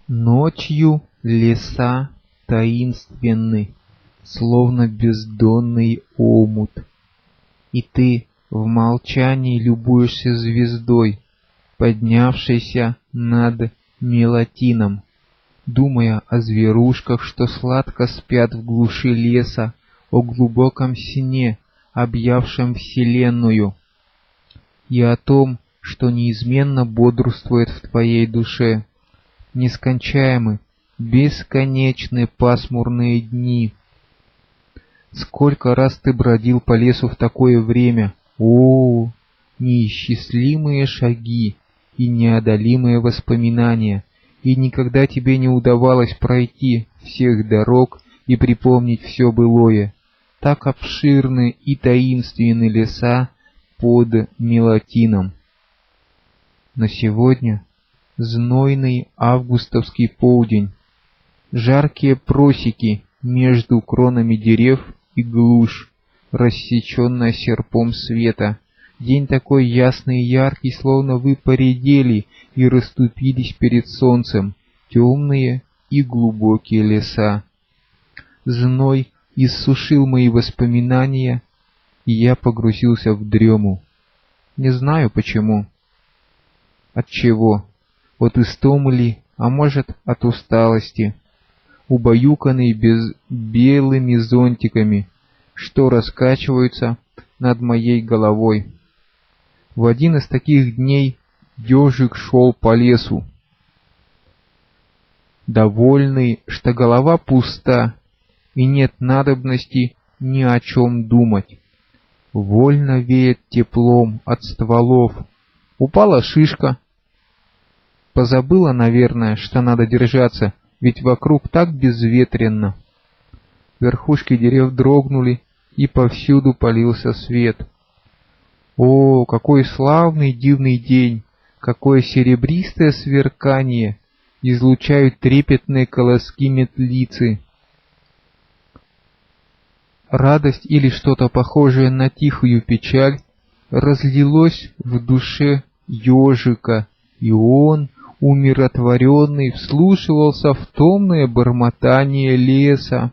Ночью леса таинственны, словно бездонный омут, и ты в молчании любуешься звездой, поднявшейся над Мелатином, думая о зверушках, что сладко спят в глуши леса, о глубоком сне, объявшем вселенную, и о том, что неизменно бодрствует в твоей душе. Нескончаемы, бесконечны пасмурные дни. Сколько раз ты бродил по лесу в такое время? О, неисчислимые шаги и неодолимые воспоминания, и никогда тебе не удавалось пройти всех дорог и припомнить все былое. Так обширны и таинственны леса под Мелатином. Но сегодня знойный августовский полдень, жаркие просеки между кронами дерев и глушь, рассеченная серпом света. День такой ясный и яркий, словно вы поредели и расступились перед солнцем, темные и глубокие леса. Зной иссушил мои воспоминания, и я погрузился в дрему. Не знаю почему. От чего? От истомы ли, а может, от усталости, убаюканный белыми зонтиками, что раскачиваются над моей головой. В один из таких дней ежик шел по лесу, довольный, что голова пуста и нет надобности ни о чем думать. Вольно веет теплом от стволов. Упала шишка. Позабыла, наверное, что надо держаться, ведь вокруг так безветренно. Верхушки дерев дрогнули, и повсюду полился свет. О, какой славный дивный день! Какое серебристое сверкание излучают трепетные колоски метлицы! Радость или что-то похожее на тихую печаль разлилось в душе ежика, и он, умиротворенный, вслушивался в томное бормотание леса.